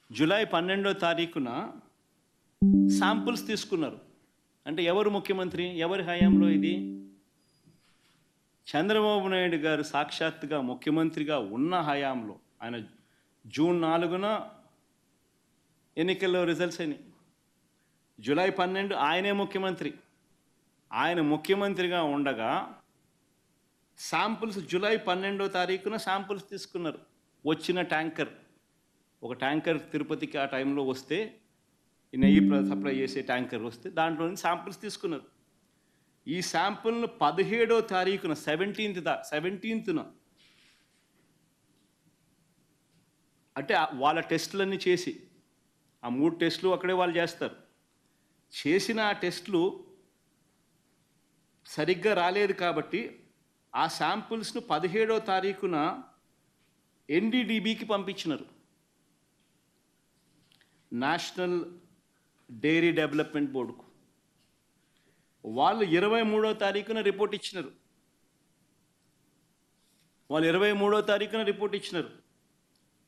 July 12వ తారీఖున samples తీసుకున్నారు. అంటే ఎవరు ముఖ్యమంత్రి, ఎవరి హయాంలో ఇది? చంద్రబాబు నాయుడు గారు సాక్షాత్తుగా ముఖ్యమంత్రిగా ఉన్న హయాంలో. ఆయన జూన్ 4న ఎన్నికల్లో రిజల్ట్స్ అయినాయి. జూలై 12 ఆయనే ముఖ్యమంత్రి. ఆయన ముఖ్యమంత్రిగా ఉండగా శాంపుల్స్ జూలై 12వ తారీఖున శాంపుల్స్ తీసుకున్నారు. వచ్చిన ట్యాంకర్, ఒక ట్యాంకర్ తిరుపతికి ఆ టైంలో వస్తే, ఈ నెయ్యి సప్లై చేసే ట్యాంకర్ వస్తే దాంట్లో నుంచి శాంపుల్స్ తీసుకున్నారు. ఈ శాంపుల్ను 17వ తారీఖున 17న అంటే వాళ్ళ టెస్టులన్నీ చేసి, ఆ 3 టెస్టులు అక్కడే వాళ్ళు చేస్తారు. చేసిన ఆ టెస్టులు సరిగ్గా రాలేదు కాబట్టి ఆ శాంపుల్స్ను 17వ తారీఖున ఎన్డీడీబీకి పంపించినారు. నేషనల్ డైరీ డెవలప్మెంట్ బోర్డుకు. వాళ్ళు 23వ తారీఖున రిపోర్ట్ ఇచ్చినారు.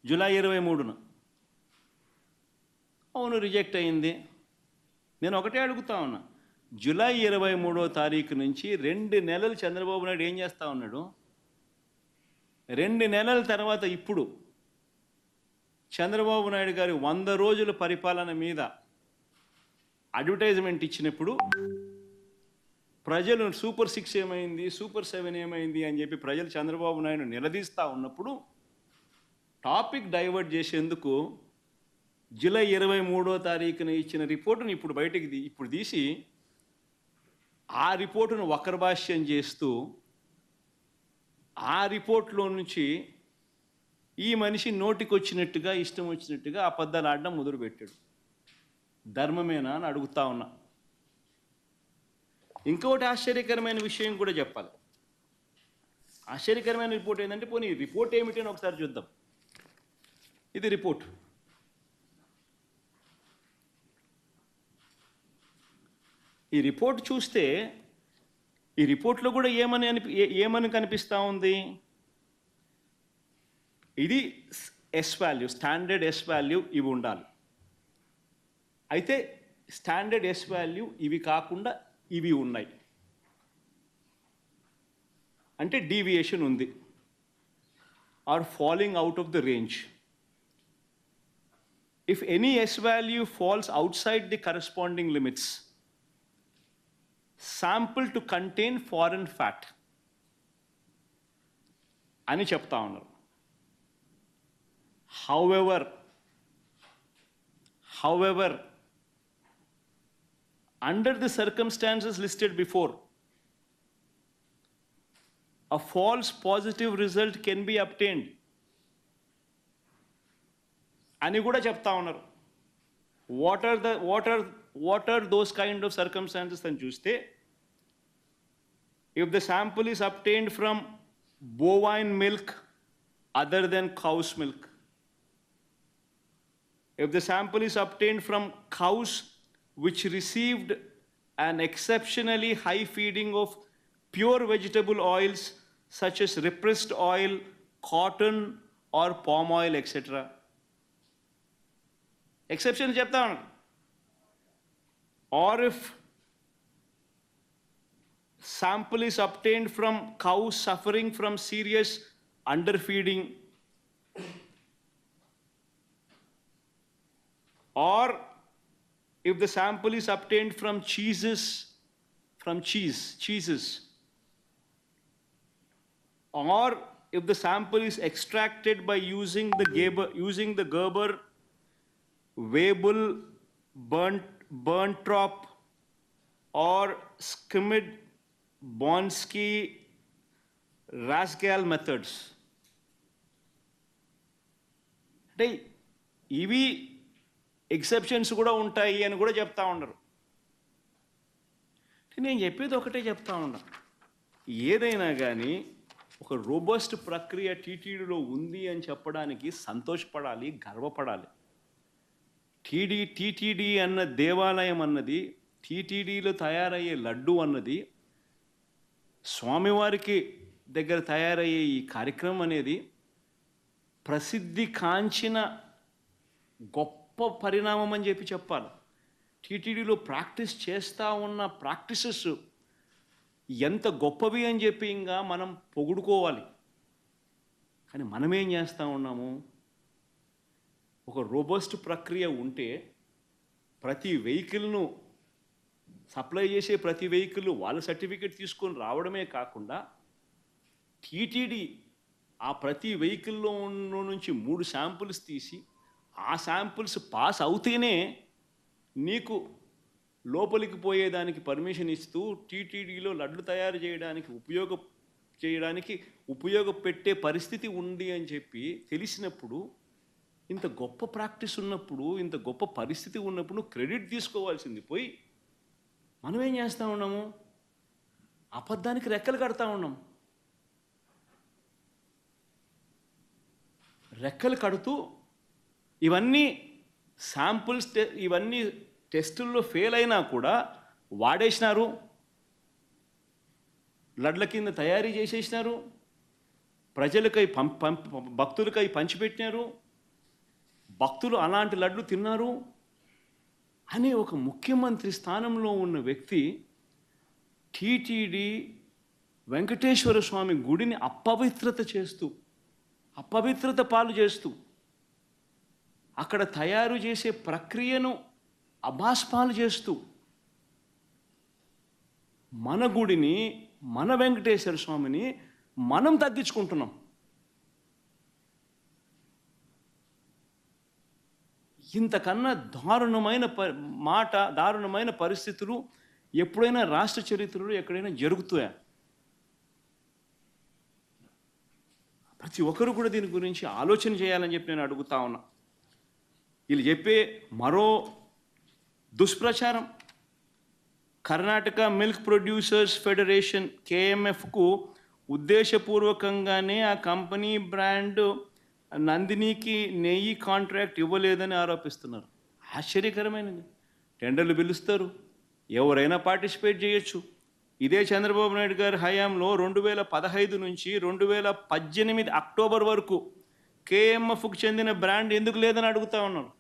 జూలై 23న. అవును, రిజెక్ట్ అయింది. నేను ఒకటే అడుగుతా ఉన్నా, జూలై 23వ తారీఖు నుంచి 2 నెలలు చంద్రబాబు నాయుడు ఏం చేస్తూ ఉన్నాడు? 2 నెలల తర్వాత ఇప్పుడు చంద్రబాబు నాయుడు గారి 100 రోజుల పరిపాలన మీద అడ్వర్టైజ్మెంట్ ఇచ్చినప్పుడు ప్రజలు సూపర్ 6 ఏమైంది, సూపర్ 7 ఏమైంది అని చెప్పి ప్రజలు చంద్రబాబు నాయుడు నిలదీస్తూ ఉన్నప్పుడు టాపిక్ డైవర్ట్ చేసేందుకు జూలై 23వ తారీఖున ఇచ్చిన రిపోర్టును ఇప్పుడు తీసి ఆ రిపోర్టును వక్రభాష్యం చేస్తూ ఆ రిపోర్ట్లో నుంచి ఈ మనిషి నోటికి వచ్చినట్టుగా, ఇష్టం వచ్చినట్టుగా అబద్ధాలు ఆడడం మొదలుపెట్టాడు. ధర్మమేనా అని అడుగుతా ఉన్నా. ఇంకొకటి ఆశ్చర్యకరమైన విషయం కూడా చెప్పాలి. ఆశ్చర్యకరమైన రిపోర్ట్ ఏంటంటే, పోనీ రిపోర్ట్ ఏమిటి అని ఒకసారి చూద్దాం. ఇది రిపోర్ట్. ఈ రిపోర్ట్ చూస్తే ఈ రిపోర్ట్లో కూడా ఏమని కనిపిస్తూ ఉంది? ఇది S value, standard S value ఇవి ఉండాలి. అయితే స్టాండర్డ్ ఎస్ వాల్యూ ఇవి కాకుండా ఇవి ఉన్నాయి. అంటే డీవియేషన్ ఉంది, or falling out of the range. If any S value falls outside the corresponding limits, sample to contain foreign fat అని చెప్తా ఉన్నారు. However, under the circumstances listed before, a false positive result can be obtained అని కూడా చెప్తా ఉన్నారు. What are those kind of circumstances అని చూస్తే, if the sample is obtained from bovine milk other than cow's milk, if the sample is obtained from cows which received an exceptionally high feeding of pure vegetable oils such as repressed oil, cotton or palm oil, etc. Exception చెప్తా ఉన్నాను. Or if sample is obtained from cows suffering from serious underfeeding, or if the sample is obtained from cheeses, or if the sample is extracted by using the Gerber, Weibull, Berntrop or Schmidt, Bonsky, Rasgal methods. అంటే ఇవి exceptions కూడా ఉంటాయి అని కూడా చెప్తా ఉన్నారు. నేను చెప్పేది ఒకటే చెప్తా ఉన్నా, ఏదైనా కానీ ఒక రోబస్ట్ ప్రక్రియ టీటీడీలో ఉంది అని చెప్పడానికి సంతోషపడాలి, గర్వపడాలి. టీటీడీ అన్న దేవాలయం అన్నది, టీటీడీలో తయారయ్యే లడ్డు అన్నది, స్వామివారికి దగ్గర తయారయ్యే ఈ కార్యక్రమం అనేది ప్రసిద్ధి కాంచిన గొప్ప పరిణామం అని చెప్పాలి. టీటీడీలో ప్రాక్టీస్ చేస్తూ ఉన్న ప్రాక్టీసెస్ ఎంత గొప్పవి అని చెప్పి ఇంకా మనం పొగుడుకోవాలి. కానీ మనమేం చేస్తూ ఉన్నాము? ఒక రోబస్ట్ ప్రక్రియ ఉంటే ప్రతి వెహికల్ను సప్లై చేసే ప్రతి వెహికల్ వాళ్ళ సర్టిఫికేట్ తీసుకొని రావడమే కాకుండా టీటీడీ ఆ ప్రతి వెహికల్లో నుంచి 3 శాంపుల్స్ తీసి ఆ శాంపుల్స్ పాస్ అవుతేనే నీకు లోపలికి పోయేదానికి పర్మిషన్ ఇస్తూ టీటీడీలో లడ్లు తయారు చేయడానికి ఉపయోగపెట్టే పరిస్థితి ఉంది అని చెప్పి తెలిసినప్పుడు, ఇంత గొప్ప ప్రాక్టీస్ ఉన్నప్పుడు, ఇంత గొప్ప పరిస్థితి ఉన్నప్పుడు క్రెడిట్ తీసుకోవాల్సింది పోయి మనం ఏం చేస్తూ ఉన్నాము? అబద్ధానికి రెక్కలు కడతా ఉన్నాం. రెక్కలు కడుతూ ఇవన్నీ శాంపుల్స్ ఇవన్నీ టెస్టుల్లో ఫెయిల్ అయినా కూడా వాడేసినారు, లడ్ల కింద తయారీ చేసేసినారు, ప్రజలకై భక్తులకై పంచిపెట్టినారు, భక్తులు అలాంటి లడ్లు తిన్నారు అనే ఒక ముఖ్యమంత్రి స్థానంలో ఉన్న వ్యక్తి టీటీడీ వెంకటేశ్వర స్వామి గుడిని అపవిత్రత పాలు చేస్తూ అక్కడ తయారు చేసే ప్రక్రియను అభాస్పాలు చేస్తూ మన గుడిని, మన వెంకటేశ్వర స్వామిని మనం తగ్గించుకుంటున్నాం. ఇంతకన్నా దారుణమైన పరిస్థితులు ఎప్పుడైనా రాష్ట్ర చరిత్రలో ఎక్కడైనా జరుగుతాయా? ప్రతి ఒక్కరు కూడా దీని గురించి ఆలోచన చేయాలని చెప్పి నేను అడుగుతా ఉన్నా. వీళ్ళు చెప్పే మరో దుష్ప్రచారం, కర్ణాటక మిల్క్ ప్రొడ్యూసర్స్ ఫెడరేషన్ KMFకు ఉద్దేశపూర్వకంగానే ఆ కంపెనీ బ్రాండ్ నందినికి నెయ్యి కాంట్రాక్ట్ ఇవ్వలేదని ఆరోపిస్తున్నారు. ఆశ్చర్యకరమైనది. టెండర్లు పిలుస్తారు, ఎవరైనా పార్టిసిపేట్ చేయొచ్చు. ఇదే చంద్రబాబు నాయుడు గారి హయాంలో 2015 నుంచి 2018 అక్టోబర్ వరకు KMFకు చెందిన బ్రాండ్ ఎందుకు లేదని అడుగుతా ఉన్నాను.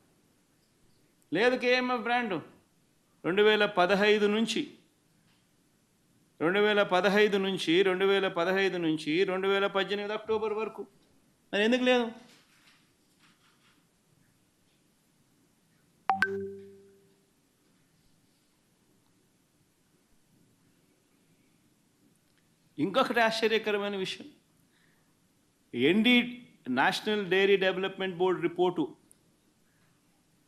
లేదు KMF బ్రాండ్ 2015 నుంచి 2018 అక్టోబర్ వరకు మరి ఎందుకు లేదు? ఇంకొకటి ఆశ్చర్యకరమైన విషయం, national dairy development board report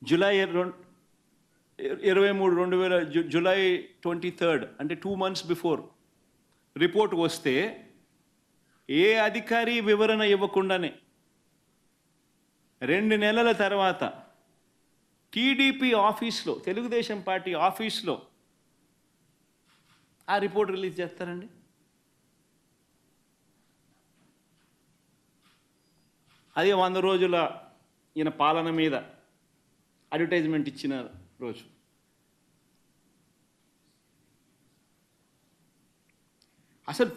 July 23 అంటే 2 months బిఫోర్ రిపోర్ట్ వస్తే ఏ అధికారి వివరణ ఇవ్వకుండానే 2 నెలల తర్వాత టీడీపీ ఆఫీస్లో, తెలుగుదేశం పార్టీ ఆఫీస్లో ఆ రిపోర్ట్ రిలీజ్ చేస్తారండి. అదే 100 రోజుల ఈయన పాలన మీద అడ్వర్టైజ్మెంట్ ఇచ్చిన రోజు. అసలు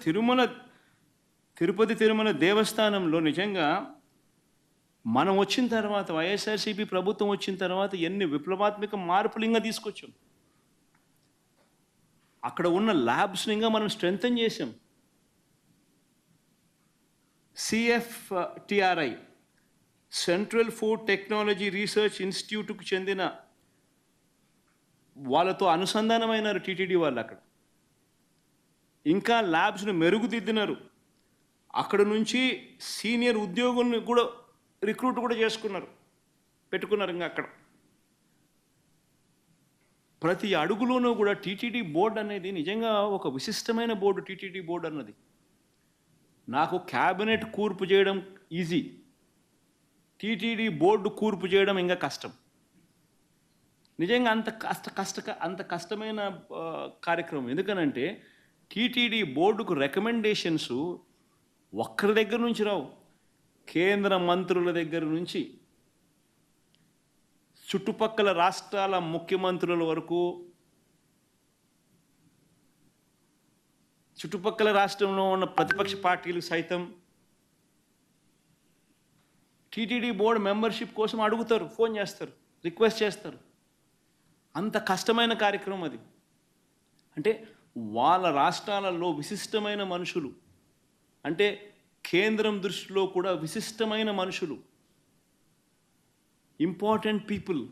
తిరుపతి తిరుమల దేవస్థానంలో నిజంగా మనం వచ్చిన తర్వాత, వైఎస్ఆర్సీపీ ప్రభుత్వం వచ్చిన తర్వాత ఎన్ని విప్లవాత్మక మార్పులు ఇంకా తీసుకొచ్చాం. అక్కడ ఉన్న ల్యాబ్స్ని ఇంకా మనం స్ట్రెంథన్ చేసాం. CFTRI Central Food Technology Research ఇన్స్టిట్యూట్కు చెందిన వాళ్ళతో అనుసంధానమైనారు టీటీడీ వాళ్ళు. అక్కడ ఇంకా ల్యాబ్స్ను మెరుగుదిద్దినారు. అక్కడ నుంచి సీనియర్ ఉద్యోగుల్ని కూడా రిక్రూట్ కూడా పెట్టుకున్నారు. ఇంకా అక్కడ ప్రతి అడుగులోనూ కూడా టీటీడీ బోర్డు అనేది నిజంగా ఒక విశిష్టమైన బోర్డు. టీటీడీ బోర్డు అన్నది నాకు క్యాబినెట్ కూర్పు చేయడం ఈజీ, టీటీడీ బోర్డు కూర్పు చేయడం ఇంకా కష్టం. నిజంగా అంత కష్టమైన కార్యక్రమం. ఎందుకనంటే టీటీడీ బోర్డుకు రికమెండేషన్స్ ఒక్కరి దగ్గర నుంచి రావు. కేంద్ర మంత్రుల దగ్గర నుంచి చుట్టుపక్కల రాష్ట్రాల ముఖ్యమంత్రుల వరకు, చుట్టుపక్కల రాష్ట్రంలో ఉన్న ప్రతిపక్ష పార్టీలు సైతం టీటీడీ బోర్డు మెంబర్షిప్ కోసం అడుగుతారు, ఫోన్ చేస్తారు, రిక్వెస్ట్ చేస్తారు. అంత కష్టమైన కార్యక్రమం అది. అంటే వాళ్ళ రాష్ట్రాలలో విశిష్టమైన మనుషులు, అంటే కేంద్రం దృష్టిలో కూడా విశిష్టమైన మనుషులు, ఇంపార్టెంట్ పీపుల్